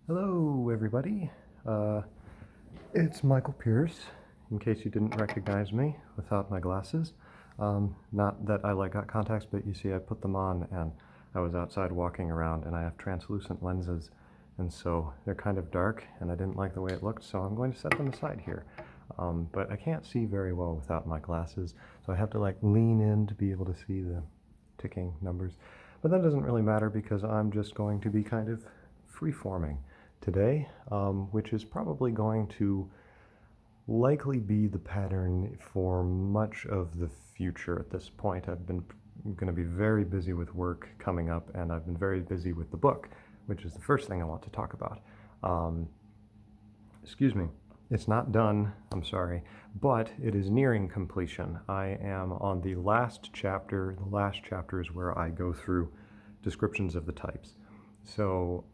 Hello, everybody. It's Michael Pierce, in case you didn't recognize me without my glasses. Not that I got contacts, but you see I put them on and I was outside walking around and I have translucent lenses, and so they're kind of dark and I didn't like the way it looked, so I'm going to set them aside here. But I can't see very well without my glasses, so I have to lean in to be able to see the ticking numbers. But that doesn't really matter because I'm just going to be kind of free-forming today, which is probably going to likely be the pattern for much of the future at this point. I've been going to be very busy with work coming up, and I've been very busy with the book, which is the first thing I want to talk about. Excuse me. It's not done, I'm sorry, but it is nearing completion. I am on the last chapter. The last chapter is where I go through descriptions of the types. So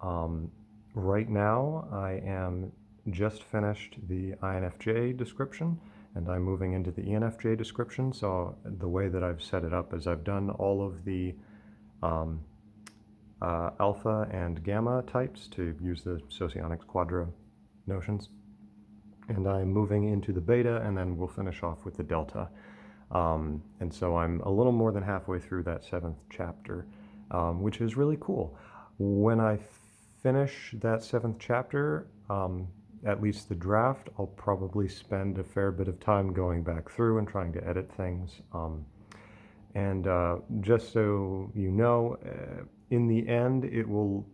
right now I am just finished the INFJ description and I'm moving into the ENFJ description. So the way that I've set it up is I've done all of the alpha and gamma types to use the Socionics Quadra notions. And I'm moving into the beta, and then we'll finish off with the delta. And so I'm a little more than halfway through that 7th chapter, which is really cool. When I finish that 7th chapter, at least the draft, I'll probably spend a fair bit of time going back through and trying to edit things. And just so you know, in the end, it will...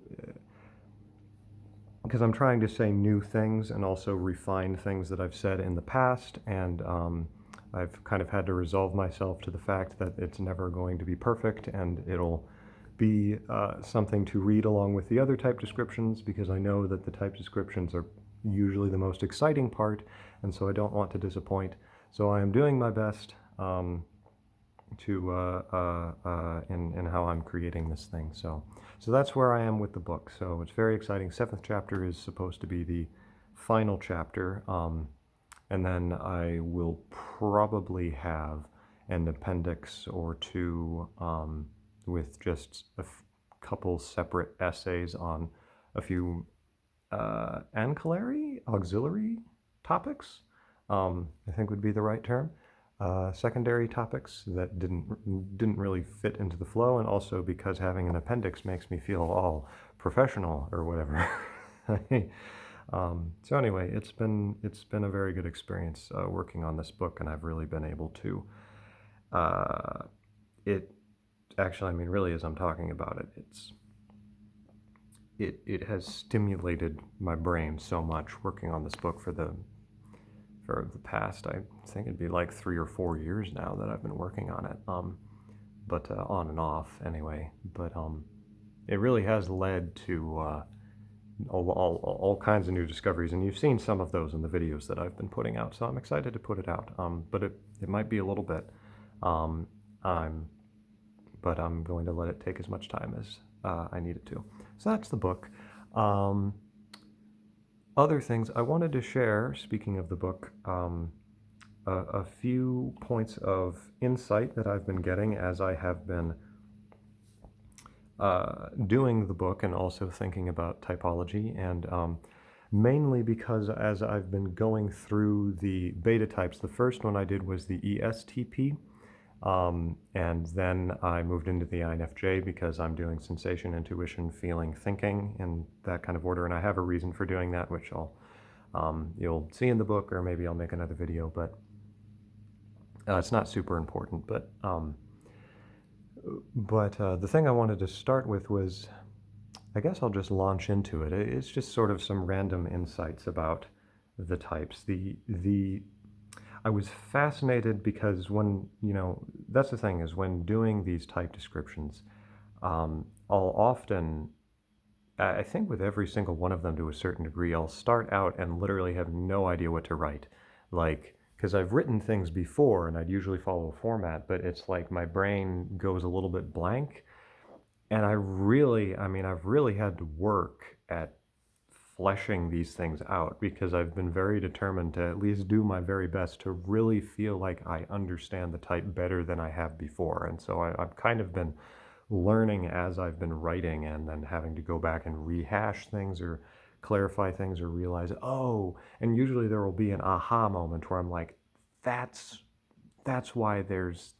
because I'm trying to say new things and also refine things that I've said in the past, and I've kind of had to resolve myself to the fact that it's never going to be perfect, and it'll be something to read along with the other type descriptions, because I know that the type descriptions are usually the most exciting part, and so I don't want to disappoint. So I am doing my best in how I'm creating this thing. So that's where I am with the book. So it's very exciting. 7th chapter is supposed to be the final chapter, and then I will probably have an appendix or two with just a couple separate essays on a few auxiliary topics, I think would be the right term. Secondary topics that didn't really fit into the flow, and also because having an appendix makes me feel all professional or whatever. So anyway, it's been a very good experience working on this book, and I've really been able to it actually, I mean, really, as I'm talking about it has stimulated my brain so much working on this book for the past, I think it'd be like 3 or 4 years now that I've been working on it, but on and off anyway. But it really has led to all kinds of new discoveries, and you've seen some of those in the videos that I've been putting out, so I'm excited to put it out. But it might be a little bit. But I'm going to let it take as much time as I need it to. So that's the book. Other things I wanted to share, speaking of the book, a few points of insight that I've been getting as I have been doing the book and also thinking about typology, and mainly because as I've been going through the beta types, the first one I did was the ESTP, and then I moved into the INFJ because I'm doing sensation, intuition, feeling, thinking in that kind of order, and I have a reason for doing that, which you'll see in the book, or maybe I'll make another video, but it's not super important. But the thing I wanted to start with was, I guess I'll just launch into it. It's just sort of some random insights about the types. I was fascinated because that's the thing, is when doing these type descriptions, I'll often, I think with every single one of them to a certain degree, I'll start out and literally have no idea what to write. Because I've written things before and I'd usually follow a format, but it's like my brain goes a little bit blank. And I've really had to work at fleshing these things out, because I've been very determined to at least do my very best to really feel like I understand the type better than I have before. And so I've kind of been learning as I've been writing, and then having to go back and rehash things or clarify things or realize, oh, and usually there will be an aha moment where I'm like, that's why there's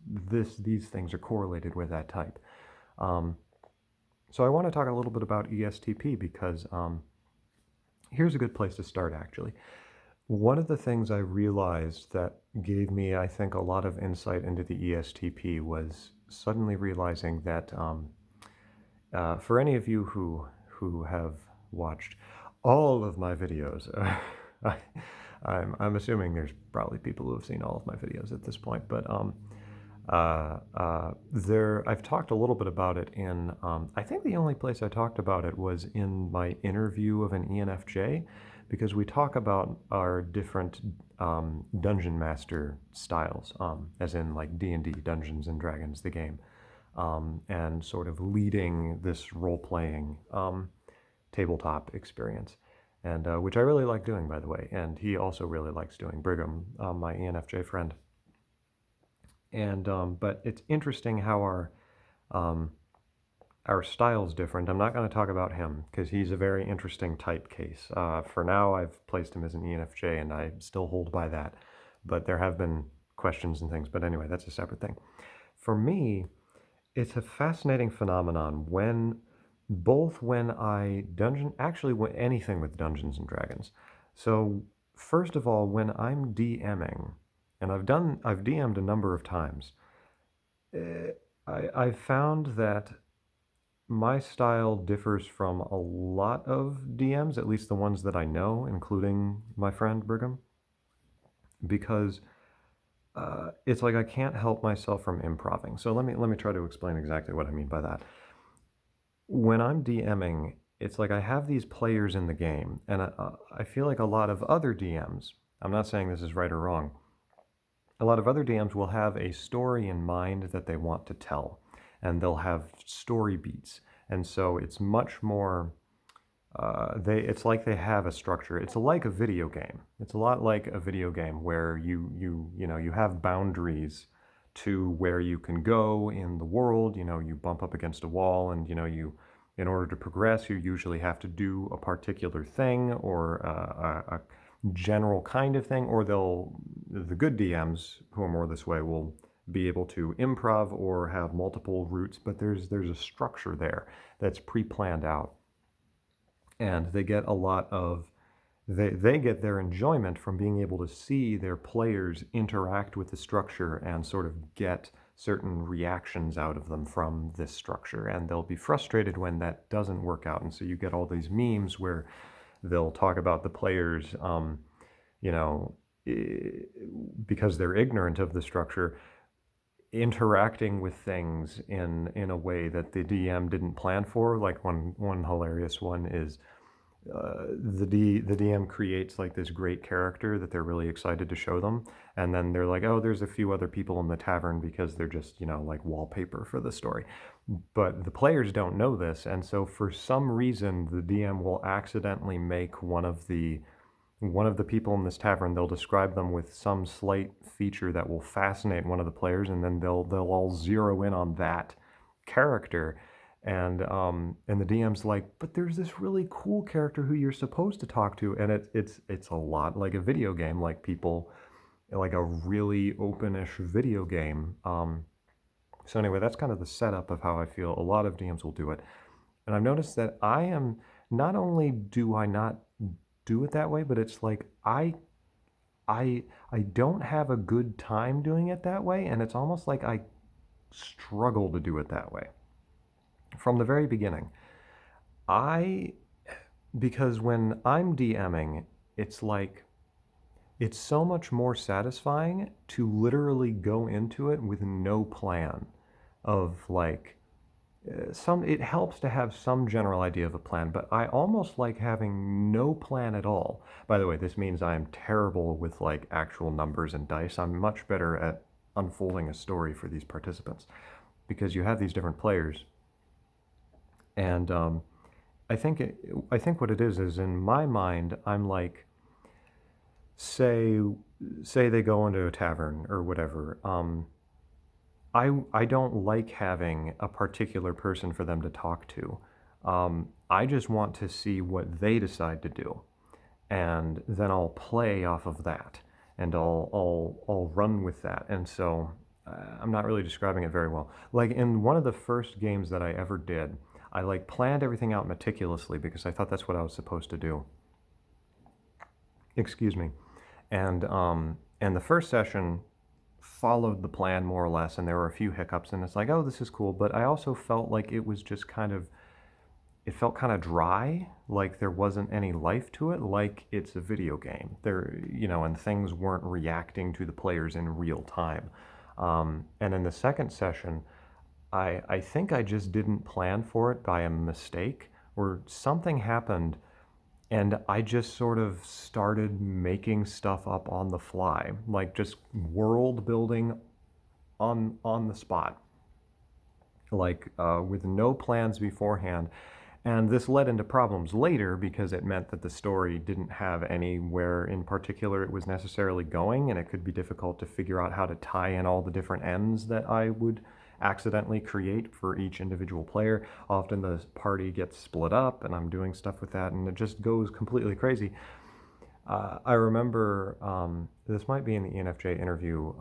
these things are correlated with that type. Um, so I want to talk a little bit about ESTP because here's a good place to start, actually. One of the things I realized that gave me, I think, a lot of insight into the ESTP was suddenly realizing that for any of you who have watched all of my videos, I, I'm assuming there's probably people who have seen all of my videos at this point, but I've talked a little bit about it in, I think the only place I talked about it was in my interview of an ENFJ, because we talk about our different dungeon master styles, as in like D&D, Dungeons and Dragons, the game, and sort of leading this role-playing tabletop experience, and which I really like doing, by the way, and he also really likes doing, Brigham, my ENFJ friend. And but it's interesting how our style's different. I'm not going to talk about him because he's a very interesting type case. For now, I've placed him as an ENFJ, and I still hold by that. But there have been questions and things. But anyway, that's a separate thing. For me, it's a fascinating phenomenon when I anything with Dungeons and Dragons. So first of all, when I'm DMing, and I've DM'd a number of times, I've found that my style differs from a lot of DMs, at least the ones that I know, including my friend Brigham, because it's like I can't help myself from improving. So let me try to explain exactly what I mean by that. When I'm DMing, it's like I have these players in the game, and I feel like a lot of other DMs, I'm not saying this is right or wrong, a lot of other DMs will have a story in mind that they want to tell, and they'll have story beats. And so it's much more, it's like they have a structure. It's like a video game. It's a lot like a video game where you have boundaries to where you can go in the world. You bump up against a wall, and in order to progress, you usually have to do a particular thing or a general kind of thing, or the good DMs who are more this way will be able to improv or have multiple routes, but there's a structure there that's pre-planned out, and they get a lot of they get their enjoyment from being able to see their players interact with the structure and sort of get certain reactions out of them from this structure, and they'll be frustrated when that doesn't work out. And so you get all these memes where they'll talk about the players, because they're ignorant of the structure, interacting with things in a way that the DM didn't plan for. Like one hilarious one is the DM creates like this great character that they're really excited to show them, and then they're like, oh, there's a few other people in the tavern because they're just like wallpaper for the story. But the players don't know this, and so for some reason the DM will accidentally make one of the people in this tavern, they'll describe them with some slight feature that will fascinate one of the players, and then they'll all zero in on that character. And the DM's like, but there's this really cool character who you're supposed to talk to, and it's a lot like a video game, like people, like a really openish video game. So anyway, that's kind of the setup of how I feel a lot of DMs will do it. And I've noticed that not only do I not do it that way, but it's like I don't have a good time doing it that way, and it's almost like I struggle to do it that way from the very beginning. Because when I'm DMing, it's like it's so much more satisfying to literally go into it with no plan of like it helps to have some general idea of a plan, but I almost like having no plan at all. By the way, this means I'm terrible with like actual numbers and dice. I'm much better at unfolding a story for these participants because you have these different players, and I think what it is in my mind, I'm like, say they go into a tavern or whatever. I don't like having a particular person for them to talk to. I just want to see what they decide to do, and then I'll play off of that, and I'll run with that. And so I'm not really describing it very well. Like in one of the first games that I ever did, I like planned everything out meticulously because I thought that's what I was supposed to do. Excuse me. And the first session followed the plan more or less, and there were a few hiccups, and it's like, oh, this is cool. But I also felt like it was just kind of, it felt kind of dry, like there wasn't any life to it, like it's a video game. There, and things weren't reacting to the players in real time. And in the second session, I think I just didn't plan for it by a mistake, or something happened and I just sort of started making stuff up on the fly, like just world building on the spot, like with no plans beforehand. And this led into problems later because it meant that the story didn't have anywhere in particular it was necessarily going, and it could be difficult to figure out how to tie in all the different ends that I would accidentally create for each individual player. Often the party gets split up, and I'm doing stuff with that, and it just goes completely crazy. I remember, this might be in the ENFJ interview,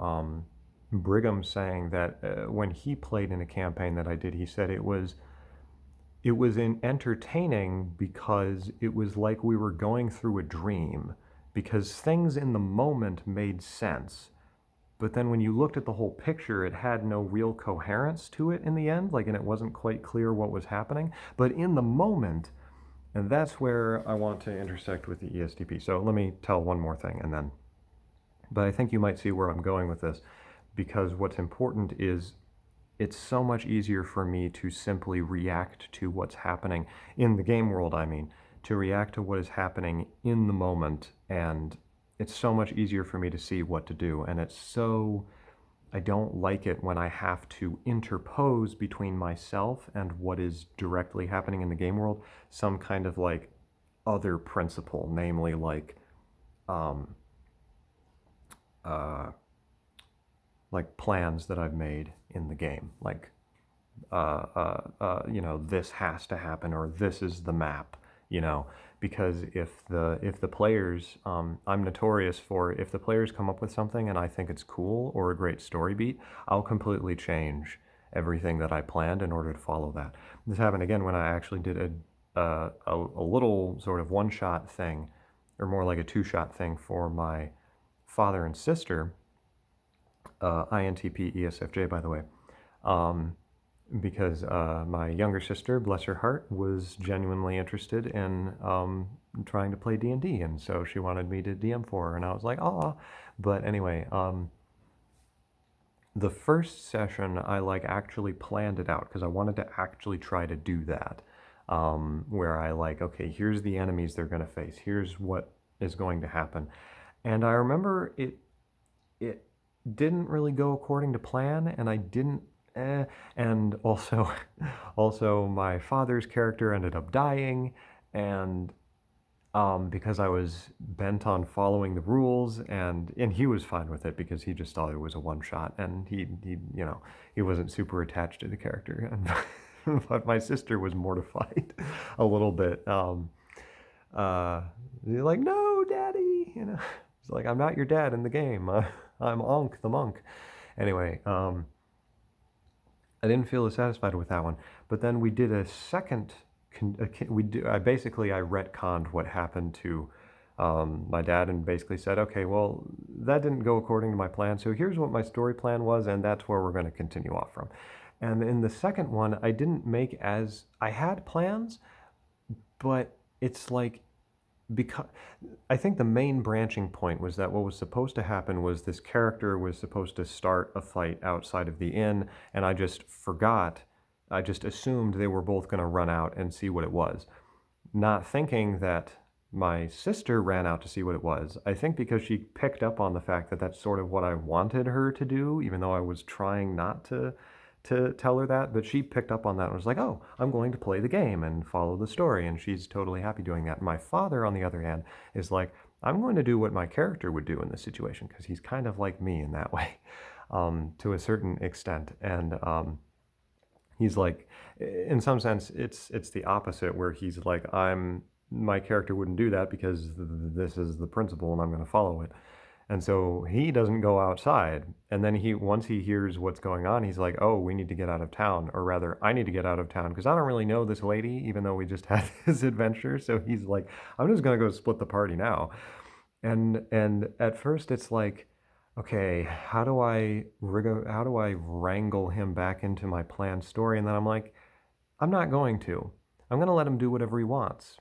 Brigham saying that when he played in a campaign that I did, he said it was entertaining because it was like we were going through a dream, because things in the moment made sense. But then when you looked at the whole picture, it had no real coherence to it in the end, and it wasn't quite clear what was happening. But in the moment, and that's where I want to intersect with the ESTP. So let me tell one more thing and then, but I think you might see where I'm going with this, because what's important is it's so much easier for me to simply react to what's happening in the game world, to react to what is happening in the moment, and it's so much easier for me to see what to do. And I don't like it when I have to interpose between myself and what is directly happening in the game world, some kind of like other principle, namely like plans that I've made in the game, like this has to happen, or this is the map, because if the players, I'm notorious for, if the players come up with something and I think it's cool or a great story beat, I'll completely change everything that I planned in order to follow that. This happened again when I actually did a little sort of one-shot thing, or more like a two-shot thing for my father and sister, INTP ESFJ, by the way, because my younger sister, bless her heart, was genuinely interested in trying to play D&D, and so she wanted me to DM for her, and I was like, oh. But anyway, the first session I actually planned it out because I wanted to actually try to do that, where I okay, here's the enemies they're going to face, here's what is going to happen. And I remember it didn't really go according to plan, and I didn't and also my father's character ended up dying, and because I was bent on following the rules, and he was fine with it because he just thought it was a one shot, and he wasn't super attached to the character. And but my sister was mortified a little bit. Like, no, daddy, it's like, I'm not your dad in the game. I'm Ankh the monk. Anyway, I didn't feel as satisfied with that one. But then we did a second. I retconned what happened to my dad, and basically said, okay, well, that didn't go according to my plan, so here's what my story plan was, and that's where we're going to continue off from. And in the second one, I didn't make as, I had plans, but it's like, because I think the main branching point was that what was supposed to happen was this character was supposed to start a fight outside of the inn, and I just forgot. I just assumed they were both going to run out and see what it was, not thinking that my sister ran out to see what it was. I think because she picked up on the fact that that's sort of what I wanted her to do, even though I was trying not to tell her that, but she picked up on that and was like, oh, I'm going to play the game and follow the story, and she's totally happy doing that. My father, on the other hand, is like, I'm going to do what my character would do in this situation, because he's kind of like me in that way, to a certain extent. And He's like, in some sense, it's the opposite, where he's like, my character wouldn't do that because this is the principle and I'm going to follow it. And so he doesn't go outside. And then once he hears what's going on, he's like, oh, we need to get out of town. Or rather, I need to get out of town because I don't really know this lady, even though we just had this adventure. So he's like, I'm just going to go split the party now. And at first it's like, okay, how do I wrangle him back into my planned story? And then I'm like, I'm not going to. I'm going to let him do whatever he wants.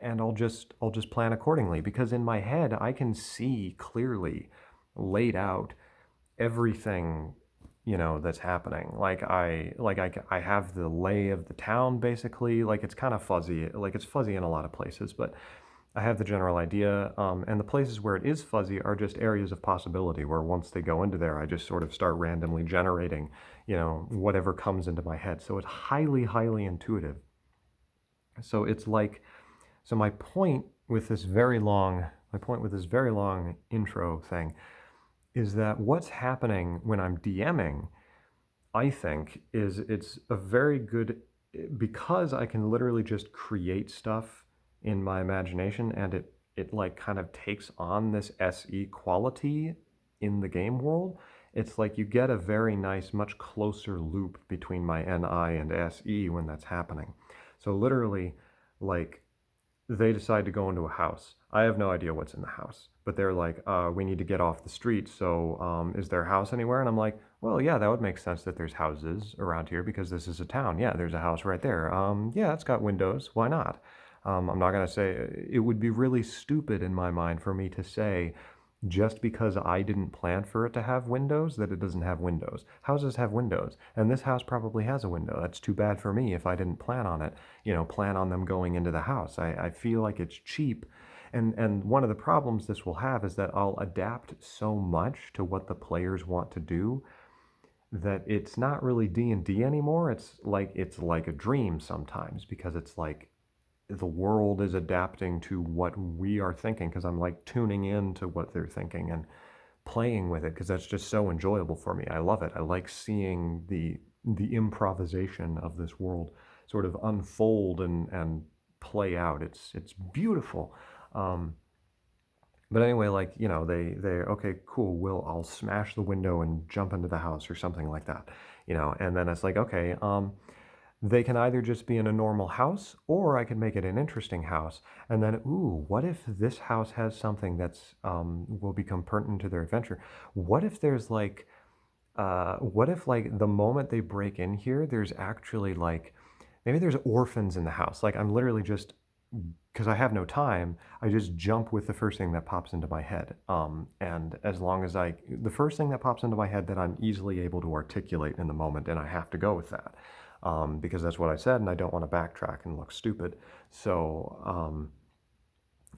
And I'll just plan accordingly, because in my head I can see clearly laid out everything, that's happening. I have the lay of the town, basically. Like, it's kind of fuzzy, like it's fuzzy in a lot of places, but I have the general idea. And the places where it is fuzzy are just areas of possibility, where once they go into there, I just sort of start randomly generating, whatever comes into my head. So it's highly, highly intuitive. So it's like, so my point with this very long intro thing is that what's happening when I'm DMing, I think, is it's a very good, because I can literally just create stuff in my imagination, and it like kind of takes on this SE quality in the game world. It's like you get a very nice, much closer loop between my NI and SE when that's happening. So literally, like, they decide to go into a house. I have no idea what's in the house, but they're like, we need to get off the street. So is there a house anywhere? And I'm like, well, yeah, that would make sense that there's houses around here because this is a town. Yeah, there's a house right there. Yeah, it's got windows. Why not? I'm not going to say, it would be really stupid in my mind for me to say, just because I didn't plan for it to have windows, that it doesn't have windows. Houses have windows, and this house probably has a window. That's too bad for me if I didn't plan on it, plan on them going into the house. I feel like it's cheap. And one of the problems this will have is that I'll adapt so much to what the players want to do that it's not really D&D anymore. It's like a dream sometimes, because it's like the world is adapting to what we are thinking, because I'm like tuning in to what they're thinking and playing with it, because that's just so enjoyable for me. I love it. I like seeing the improvisation of this world sort of unfold and play out. It's beautiful. But anyway, like, they okay, cool, I'll smash the window and jump into the house or something like that, and then it's like, okay, they can either just be in a normal house, or I can make it an interesting house. And then, ooh, what if this house has something that's will become pertinent to their adventure? What if there's like, what if like the moment they break in here, there's actually like, maybe there's orphans in the house. Like, I'm literally just, because I have no time, I just jump with the first thing that pops into my head. And as long as the first thing that pops into my head that I'm easily able to articulate in the moment, and I have to go with that. Because that's what I said, and I don't want to backtrack and look stupid. So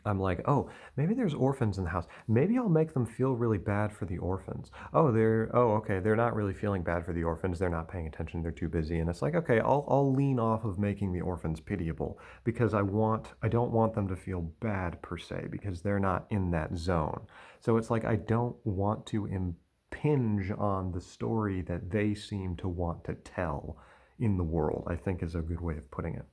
I'm like, oh, maybe there's orphans in the house. Maybe I'll make them feel really bad for the orphans. Oh, okay, they're not really feeling bad for the orphans. They're not paying attention. They're too busy. And it's like, okay, I'll lean off of making the orphans pitiable, because I don't want them to feel bad per se, because they're not in that zone. So it's like, I don't want to impinge on the story that they seem to want to tell in the world, I think, is a good way of putting it.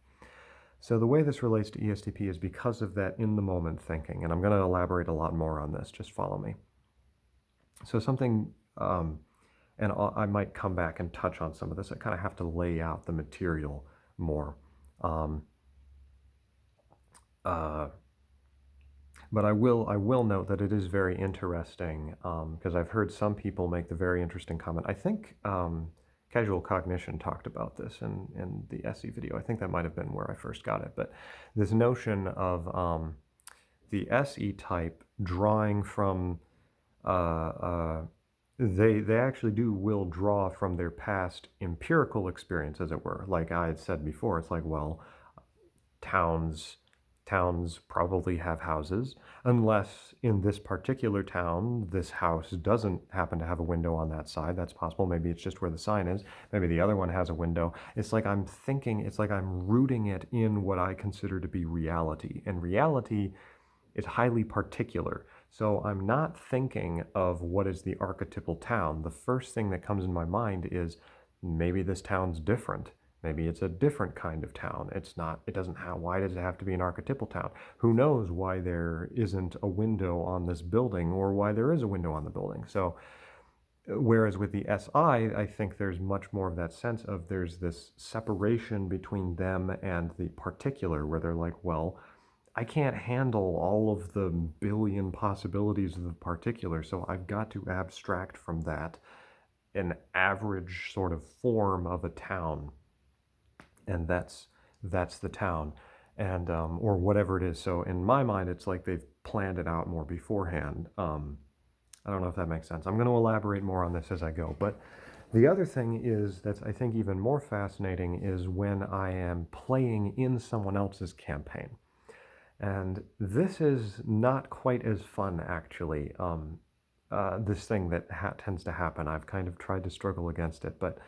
So the way this relates to ESTP is because of that in-the-moment thinking, and I'm going to elaborate a lot more on this. Just follow me. So something, and I might come back and touch on some of this. I kind of have to lay out the material more. But I will note that it is very interesting, because I've heard some people make the very interesting comment. I think Casual Cognition talked about this in the SE video. I think that might have been where I first got it. But this notion of the SE type drawing from, they actually will draw from their past empirical experience, as it were. Like I had said before, it's like, well, towns probably have houses, unless in this particular town, this house doesn't happen to have a window on that side. That's possible. Maybe it's just where the sign is. Maybe the other one has a window. It's like I'm rooting it in what I consider to be reality. And reality is highly particular. So I'm not thinking of what is the archetypal town. The first thing that comes in my mind is maybe this town's different. Maybe it's a different kind of town. It's not, it doesn't have, why does it have to be an archetypal town? Who knows why there isn't a window on this building or why there is a window on the building? So, whereas with the I think there's much more of that sense of there's this separation between them and the particular where they're like, well, I can't handle all of the billion possibilities of the particular, so I've got to abstract from that an average sort of form of a town, and that's the town, and or whatever it is. So in my mind, it's like they've planned it out more beforehand. I don't know if that makes sense. I'm going to elaborate more on this as I go, but the other thing is that's I think even more fascinating is when I am playing in someone else's campaign. And this is not quite as fun, actually. This thing that tends to happen. I've kind of tried to struggle against it, but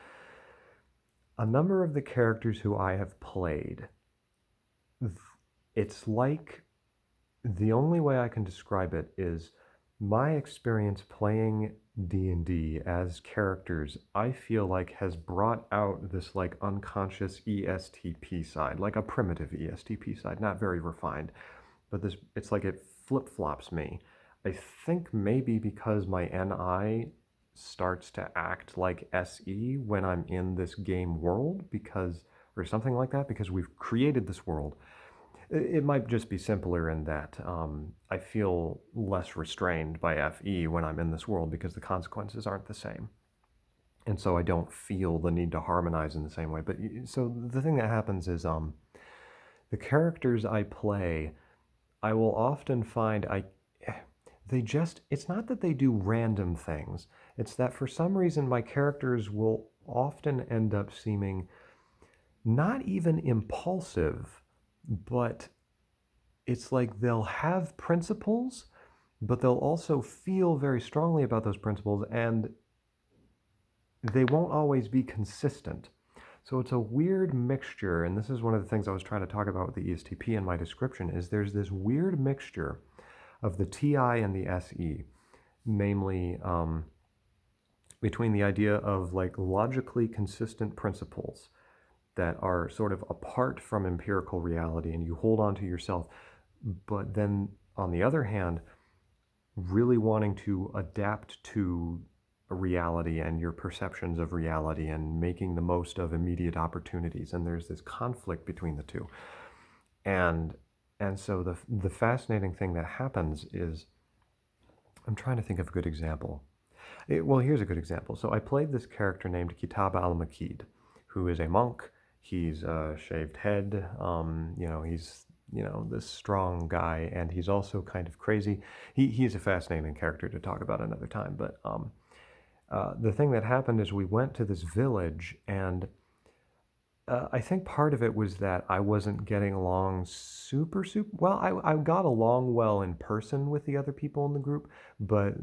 a number of the characters who I have played, it's like the only way I can describe it is my experience playing D&D as characters, I feel like has brought out this like unconscious ESTP side, like a primitive ESTP side, not very refined, but this it's like it flip-flops me. I think maybe because my NI starts to act like SE when I'm in this game world because or something like that because we've created this world. It might just be simpler in that I feel less restrained by FE when I'm in this world because the consequences aren't the same. And so I don't feel the need to harmonize in the same way. But so the thing that happens is the characters I play, I will often find they just, it's not that they do random things. It's that for some reason my characters will often end up seeming not even impulsive, but it's like they'll have principles, but they'll also feel very strongly about those principles, and they won't always be consistent. So it's a weird mixture, and this is one of the things I was trying to talk about with the ESTP in my description, is there's this weird mixture of the TI and the SE, namely between the idea of like logically consistent principles that are sort of apart from empirical reality and you hold on to yourself, but then on the other hand, really wanting to adapt to reality and your perceptions of reality and making the most of immediate opportunities. And there's this conflict between the two. And so the fascinating thing that happens is, I'm trying to think of a good example. Well, here's a good example. So I played this character named Kitab al-Makid, who is a monk. He's a shaved head. He's this strong guy, and he's also kind of crazy. He's a fascinating character to talk about another time. But the thing that happened is we went to this village, and I think part of it was that I wasn't getting along super well. I got along well in person with the other people in the group, but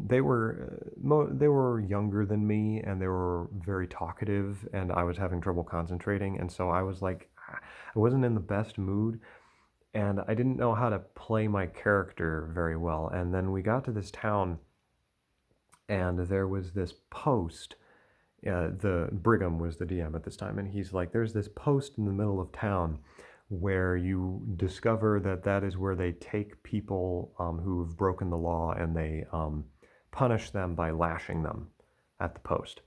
they were younger than me and they were very talkative, and I was having trouble concentrating, and so I was like, I wasn't in the best mood, and I didn't know how to play my character very well. And then we got to this town, and there was this post. The Brigham was the DM at this time, and he's like, there's this post in the middle of town where you discover that is where they take people who've broken the law, and they punish them by lashing them at the post.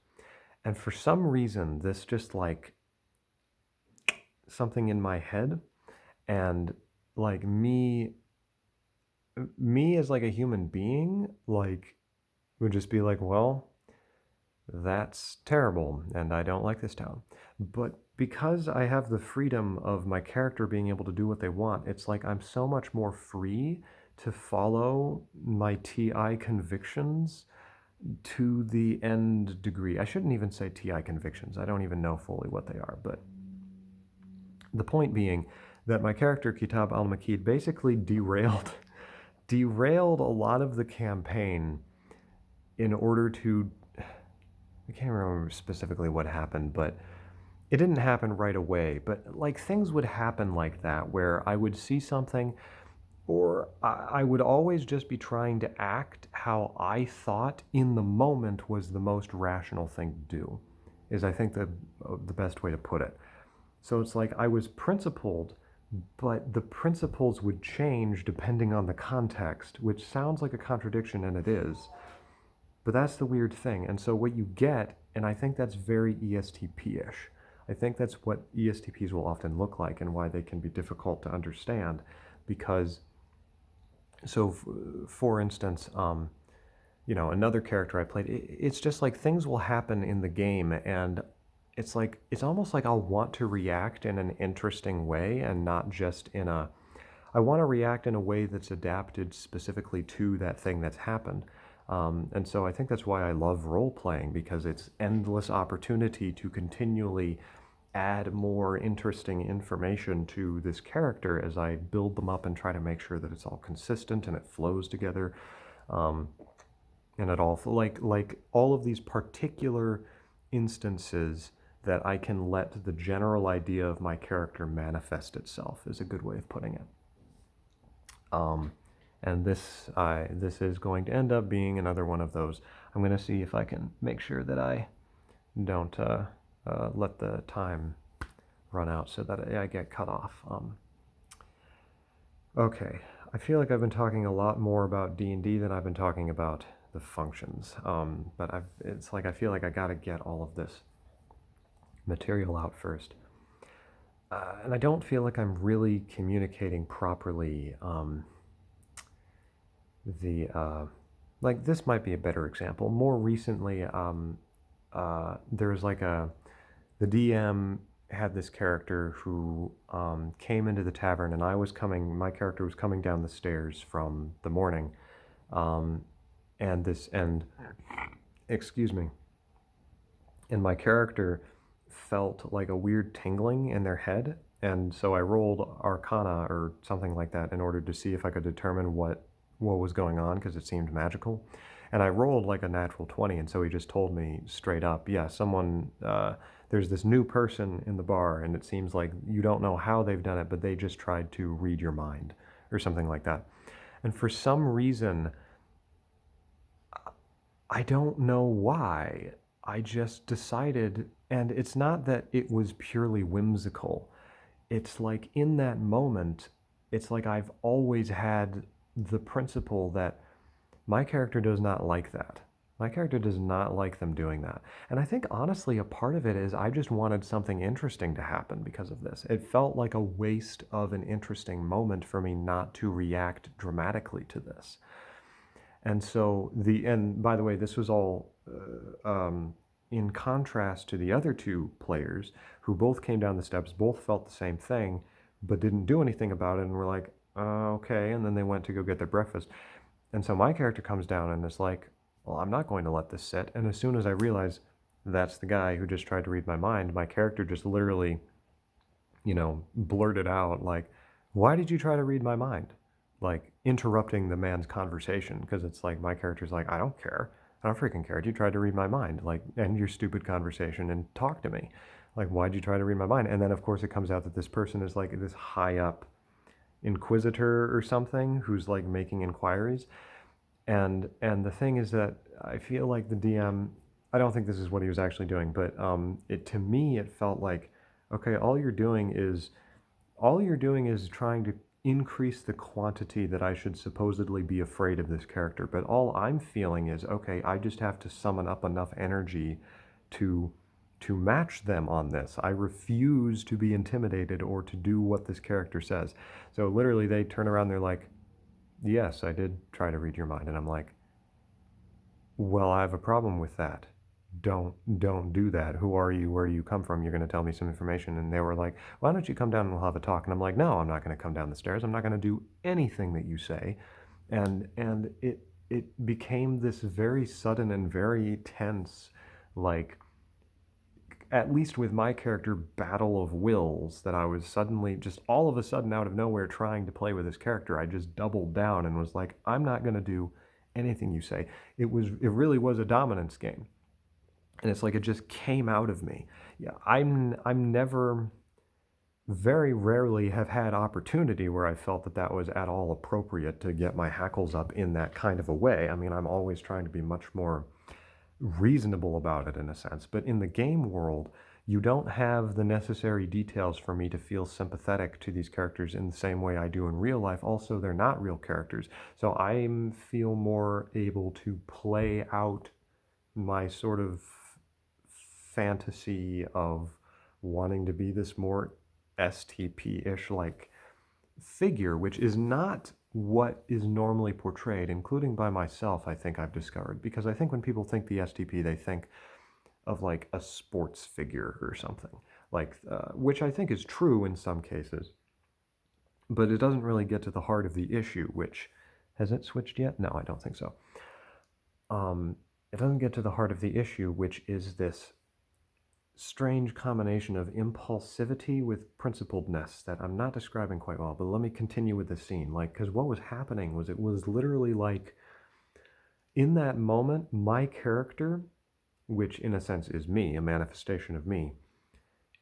And for some reason, this just like something in my head, and like me as like a human being, like would just be like, well, that's terrible, and I don't like this town. But because I have the freedom of my character being able to do what they want, it's like I'm so much more free to follow my TI convictions to the end degree. I shouldn't even say TI convictions. I don't even know fully what they are, but the point being that my character, Kitab al-Makid, basically derailed a lot of the campaign in order to, I can't remember specifically what happened, but it didn't happen right away. But like things would happen like that where I would see something, or I would always just be trying to act how I thought in the moment was the most rational thing to do. is I think the best way to put it. So it's like I was principled, but the principles would change depending on the context, which sounds like a contradiction, and it is. But that's the weird thing. And so what you get, and I think that's very ESTP-ish. I think that's what ESTPs will often look like and why they can be difficult to understand. Because, so for instance, another character I played, it's just like things will happen in the game, and it's like, it's almost like I'll want to react in an interesting way and not just I want to react in a way that's adapted specifically to that thing that's happened. And so I think that's why I love role playing, because it's endless opportunity to continually add more interesting information to this character as I build them up and try to make sure that it's all consistent and it flows together. And it all, like all of these particular instances that I can let the general idea of my character manifest itself is a good way of putting it. And this is going to end up being another one of those. I'm going to see if I can make sure that I don't let the time run out so that I get cut off. Okay, I feel like I've been talking a lot more about D&D than I've been talking about the functions. But it's like I feel like I got to get all of this material out first. And I don't feel like I'm really communicating properly. Like this might be a better example. More recently, there's like the DM had this character who came into the tavern, and my character was coming down the stairs from the morning, excuse me, and my character felt like a weird tingling in their head, and so I rolled Arcana or something like that in order to see if I could determine what was going on, because it seemed magical. And I rolled like a natural 20, and so he just told me straight up, yeah, there's this new person in the bar, and it seems like you don't know how they've done it, but they just tried to read your mind, or something like that. And for some reason, I don't know why, I just decided, and it's not that it was purely whimsical. It's like in that moment, it's like I've always had the principle that my character does not like that. My character does not like them doing that. And I think honestly a part of it is I just wanted something interesting to happen because of this. It felt like a waste of an interesting moment for me not to react dramatically to this. And so and by the way, this was all in contrast to the other two players who both came down the steps, both felt the same thing, but didn't do anything about it, and were like, okay, and then they went to go get their breakfast. And so my character comes down and is like, well, I'm not going to let this sit. And as soon as I realize that's the guy who just tried to read my mind, my character just literally, blurted out like, why did you try to read my mind? Like interrupting the man's conversation, because it's like my character's like, I don't care. I don't freaking care. You tried to read my mind, like, end your stupid conversation and talk to me. Like, why'd you try to read my mind? And then of course it comes out that this person is like this high up inquisitor or something who's like making inquiries. And the thing is that I feel like the DM, I don't think this is what he was actually doing, but to me it felt like, okay, all you're doing is trying to increase the quantity that I should supposedly be afraid of this character. But all I'm feeling is, okay, I just have to summon up enough energy to match them on this. I refuse to be intimidated or to do what this character says. So literally they turn around, they're like, yes, I did try to read your mind. And I'm like, well, I have a problem with that. Don't do that. Who are you? Where do you come from? You're going to tell me some information. And they were like, why don't you come down and we'll have a talk? And I'm like, no, I'm not going to come down the stairs. I'm not going to do anything that you say. And it became this very sudden and very tense, like, at least with my character, battle of wills, that I was suddenly, just all of a sudden out of nowhere, trying to play with this character. I just doubled down and was like, I'm not going to do anything you say. It really was a dominance game. And it's like it just came out of me. Yeah, I'm never, very rarely have had opportunity where I felt that was at all appropriate to get my hackles up in that kind of a way. I mean, I'm always trying to be much more reasonable about it in a sense. But in the game world, you don't have the necessary details for me to feel sympathetic to these characters in the same way I do in real life. Also, they're not real characters. So I feel more able to play out my sort of fantasy of wanting to be this more STP-ish like figure, which is not what is normally portrayed, including by myself, I think I've discovered. Because I think when people think the STP, they think of like a sports figure or something, like which I think is true in some cases, but it doesn't really get to the heart of the issue, which has it switched yet? No, I don't think so. It doesn't get to the heart of the issue, which is this strange combination of impulsivity with principledness that I'm not describing quite well, but let me continue with the scene. Like, because what was happening was it was literally like in that moment, my character, which in a sense is me, a manifestation of me,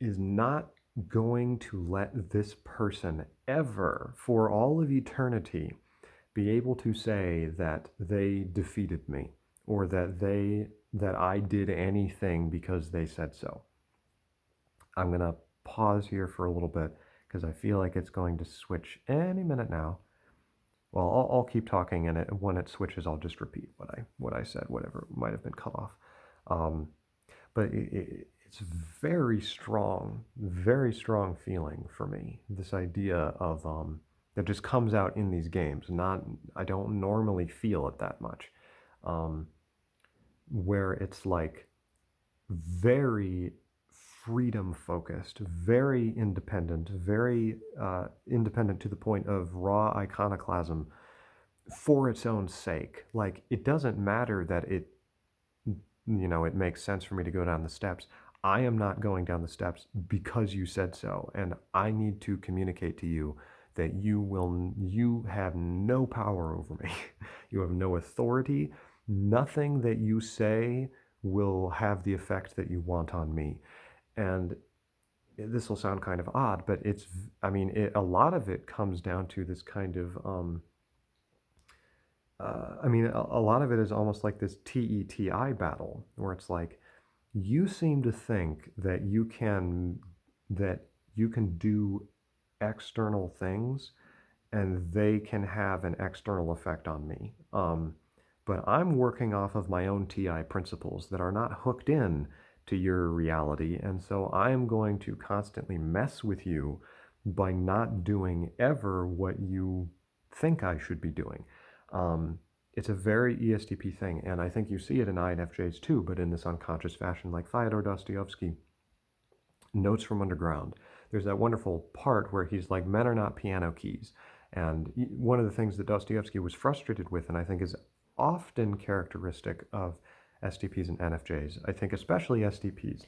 is not going to let this person ever, for all of eternity, be able to say that they defeated me or that I did anything because they said so. I'm going to pause here for a little bit because I feel like it's going to switch any minute now. Well, I'll keep talking, and when it switches, I'll just repeat what I said, whatever might have been cut off. But it's very strong feeling for me. This idea of that just comes out in these games. I don't normally feel it that much, where it's like very freedom focused, very independent to the point of raw iconoclasm for its own sake. Like, it doesn't matter that it makes sense for me to go down the steps. I am not going down the steps because you said so, and I need to communicate to you that you have no power over me. You have no authority. Nothing that you say will have the effect that you want on me. And this will sound kind of odd, but a lot of it comes down to this kind of, a lot of it is almost like this TETI battle, where it's like, you seem to think that you can do external things and they can have an external effect on me. But I'm working off of my own TI principles that are not hooked in to your reality. And so I am going to constantly mess with you by not doing ever what you think I should be doing. It's a very ESTP thing, and I think you see it in INFJs too, but in this unconscious fashion, like Fyodor Dostoevsky, Notes from Underground. There's that wonderful part where he's like, men are not piano keys. And one of the things that Dostoevsky was frustrated with, and I think is often characteristic of STPs and NFJs, I think especially STPs,